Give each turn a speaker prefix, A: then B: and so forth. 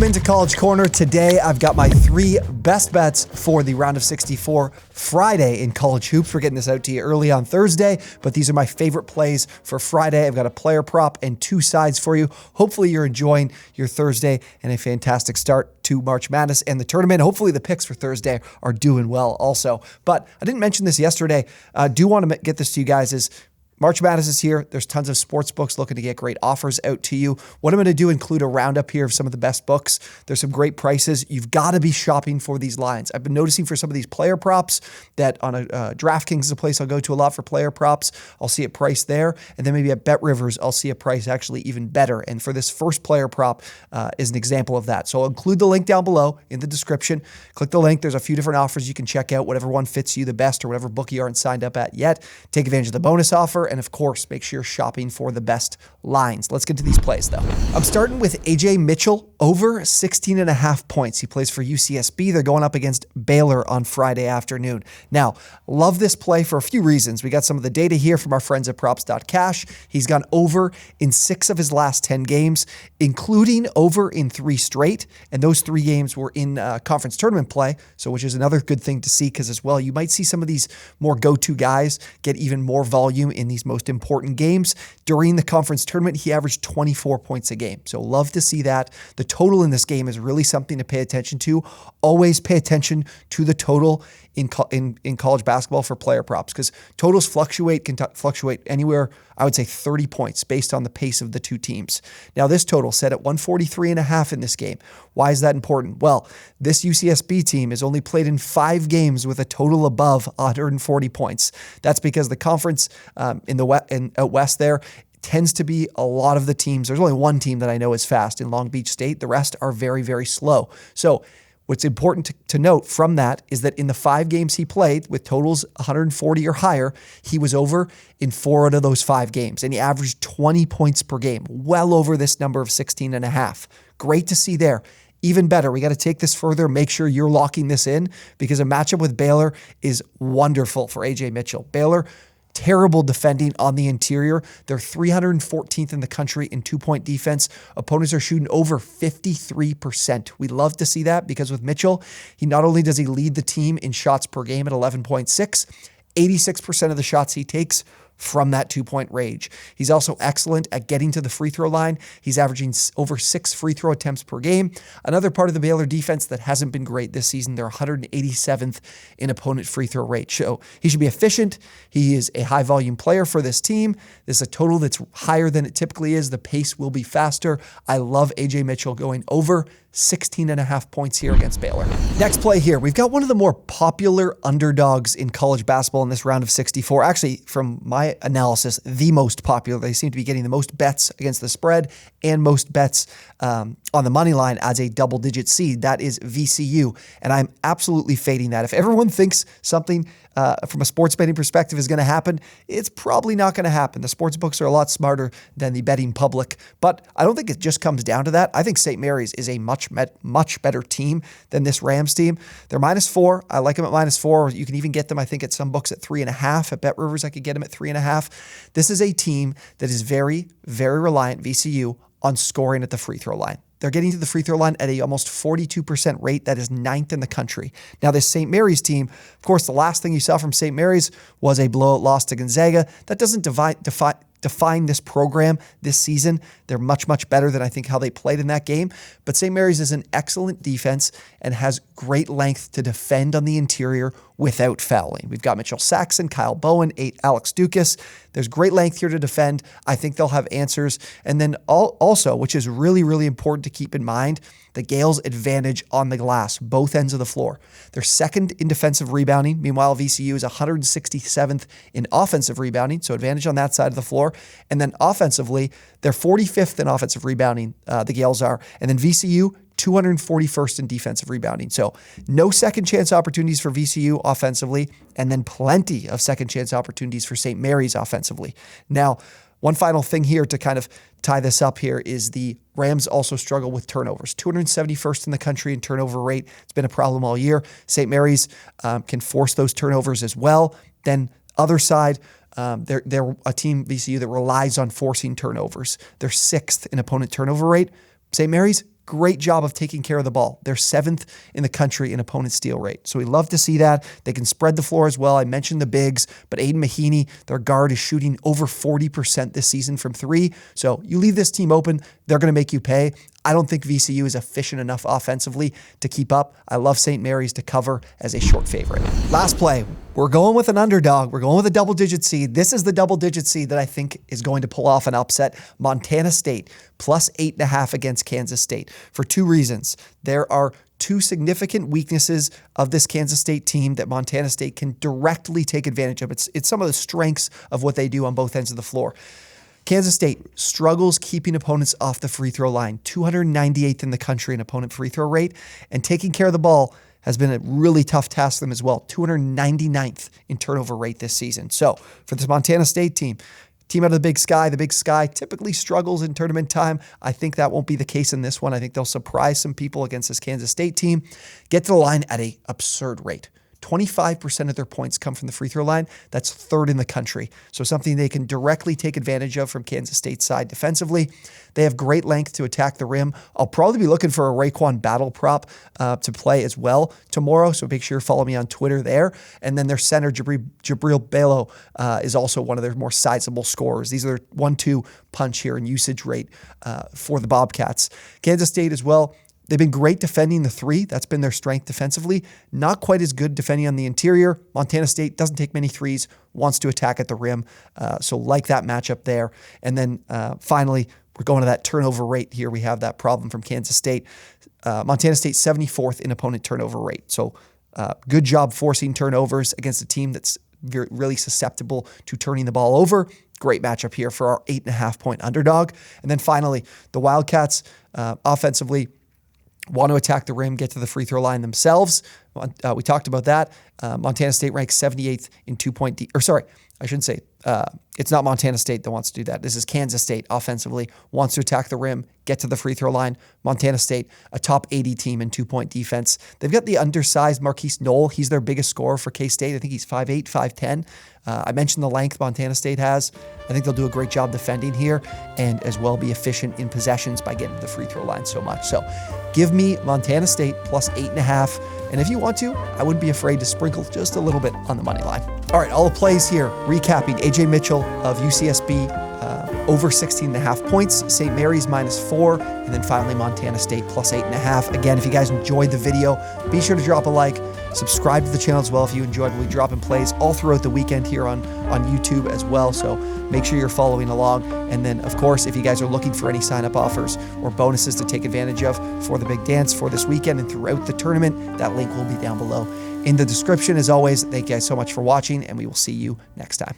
A: Welcome into College Corner. Today, I've got my 3 best bets for the round of 64 Friday in college hoops. We're getting this out to you early on Thursday, but these are my favorite plays for Friday. I've got a player prop and 2 sides for you. Hopefully, you're enjoying your Thursday and a fantastic start to March Madness and the tournament. Hopefully, the picks for Thursday are doing well also. But I didn't mention this yesterday. I do want to get this to you guys is March Madness is here. There's tons of sports books looking to get great offers out to you. What I'm going to do, include a roundup here of some of the best books. There's some great prices. You've got to be shopping for these lines. I've been noticing for some of these player props that on DraftKings is a place I'll go to a lot for player props. I'll see a price there. And then maybe at Bet Rivers, I'll see a price actually even better. And for this first player prop is an example of that. So I'll include the link down below in the description. Click the link. There's a few different offers you can check out, whatever one fits you the best or whatever book you aren't signed up at yet. Take advantage of the bonus offer. And of course, make sure you're shopping for the best lines. Let's get to these plays though. I'm starting with Ajay Mitchell over 16.5 points. He plays for UCSB. They're going up against Baylor on Friday afternoon. Now, love this play for a few reasons. We got some of the data here from our friends at props.cash. He's gone over in 6 of his last 10 games, including over in 3 straight. And those 3 games were in conference tournament play. So, which is another good thing to see because as well, you might see some of these more go-to guys get even more volume in these most important games. During the conference tournament, he averaged 24 points a game. So love to see that. The total in this game is really something to pay attention to. Always pay attention to the total in college basketball for player props because totals can fluctuate anywhere, I would say 30 points based on the pace of the 2 teams. Now this total set at 143.5 in this game. Why is that important? Well, this UCSB team has only played in 5 games with a total above 140 points. That's because the conference out west there tends to be a lot of the teams. There's only one team that I know is fast in Long Beach State. The rest are very, very slow. So what's important to note from that is that in the 5 games he played with totals 140 or higher, he was over in 4 out of those 5 games, and he averaged 20 points per game, well over this number of 16.5. Great to see there. Even better, we got to take this further, make sure you're locking this in because a matchup with Baylor is wonderful for Ajay Mitchell. Baylor, terrible defending on the interior. They're 314th in the country in 2-point defense. Opponents are shooting over 53%. We love to see that because with Mitchell, he not only does he lead the team in shots per game at 11.6, 86% of the shots he takes from that 2-point range. He's also excellent at getting to the free throw line. He's averaging over 6 free throw attempts per game. Another part of the Baylor defense that hasn't been great this season, they're 187th in opponent free throw rate. So he should be efficient. He is a high volume player for this team. This is a total that's higher than it typically is. The pace will be faster. I love Ajay Mitchell going over 16.5 points here against Baylor. Next play here. We've got one of the more popular underdogs in college basketball in this round of 64. Actually, from my analysis, the most popular. They seem to be getting the most bets against the spread and most bets on the money line as a double-digit seed. That is VCU, and I'm absolutely fading that. If everyone thinks something from a sports betting perspective is going to happen, it's probably not going to happen. The sports books are a lot smarter than the betting public, but I don't think it just comes down to that. I think St. Mary's is a much better team than this Rams team. They're -4. I like them at -4. You can even get them, I think, at some books at 3.5. At Bet Rivers, I could get them at 3.5. This is a team that is very, very reliant, VCU, on scoring at the free throw line. They're getting to the free throw line at a almost 42% rate. That is 9th in the country. Now, this St. Mary's team, of course, the last thing you saw from St. Mary's was a blowout loss to Gonzaga. That doesn't define this program this season. They're much better than I think how they played in that game. But St. Mary's is an excellent defense and has great length to defend on the interior without fouling. We've got Mitchell Saxon, Kyle Bowen, Alex Dukas. There's great length here to defend. I think they'll have answers. And then also, which is really, really important to keep in mind, the Gales' advantage on the glass, both ends of the floor. They're 2nd in defensive rebounding. Meanwhile, VCU is 167th in offensive rebounding, so advantage on that side of the floor. And then offensively, they're 45th in offensive rebounding, the Gales are. And then VCU, 241st in defensive rebounding. So no second chance opportunities for VCU offensively, and then plenty of second chance opportunities for St. Mary's offensively. Now, one final thing here to kind of tie this up here is the Rams also struggle with turnovers. 271st in the country in turnover rate. It's been a problem all year. St. Mary's can force those turnovers as well. Then other side, they're a team, VCU, that relies on forcing turnovers. They're 6th in opponent turnover rate. St. Mary's, great job of taking care of the ball. They're 7th in the country in opponent steal rate. So we love to see that. They can spread the floor as well. I mentioned the bigs, but Aiden Mahaney, their guard, is shooting over 40% this season from 3. So you leave this team open, they're going to make you pay. I don't think VCU is efficient enough offensively to keep up. I love St. Mary's to cover as a short favorite. Last play, we're going with an underdog. We're going with a double-digit seed. This is the double-digit seed that I think is going to pull off an upset. Montana State plus 8.5 against Kansas State for 2 reasons. There are 2 significant weaknesses of this Kansas State team that Montana State can directly take advantage of. It's some of the strengths of what they do on both ends of the floor. Kansas State struggles keeping opponents off the free throw line, 298th in the country in opponent free throw rate, and taking care of the ball has been a really tough task for them as well, 299th in turnover rate this season. So for this Montana State team out of the Big Sky typically struggles in tournament time. I think that won't be the case in this one. I think they'll surprise some people against this Kansas State team, get to the line at an absurd rate. 25% of their points come from the free throw line. That's 3rd in the country. So something they can directly take advantage of from Kansas State's side defensively. They have great length to attack the rim. I'll probably be looking for a Raekwon battle prop to play as well tomorrow. So make sure you follow me on Twitter there. And then their center, Jabril Bello, is also one of their more sizable scorers. These are their 1-2 punch here in usage rate for the Bobcats. Kansas State as well. They've been great defending the 3. That's been their strength defensively. Not quite as good defending on the interior. Montana State doesn't take many threes, wants to attack at the rim. So like that matchup there. And then finally, we're going to that turnover rate here. We have that problem from Kansas State. Montana State 74th in opponent turnover rate. So good job forcing turnovers against a team that's really susceptible to turning the ball over. Great matchup here for our 8.5-point underdog. And then finally, the Wildcats offensively want to attack the rim, get to the free throw line themselves. We talked about that. Montana State ranks 78th in 2-point it's not Montana State that wants to do that. This is Kansas State offensively, wants to attack the rim, get to the free throw line. Montana State, a top 80 team in 2-point defense. They've got the undersized Marquise Knoll. He's their biggest scorer for K-State. I think he's 5'8", 5'10". I mentioned the length Montana State has. I think they'll do a great job defending here and as well be efficient in possessions by getting to the free throw line so much. So give me Montana State plus 8.5. And if you want to, I wouldn't be afraid to sprinkle just a little bit on the money line. All right, all the plays here. Recapping, Ajay Mitchell of UCSB over 16.5 points, St. Mary's -4, and then finally Montana State plus 8.5. Again, if you guys enjoyed the video, be sure to drop a like, subscribe to the channel as well if you enjoyed. We'll be dropping plays all throughout the weekend here on YouTube as well, so make sure you're following along. And then, of course, if you guys are looking for any sign-up offers or bonuses to take advantage of for the big dance for this weekend and throughout the tournament, that link will be down below in the description. As always, thank you guys so much for watching, and we will see you next time.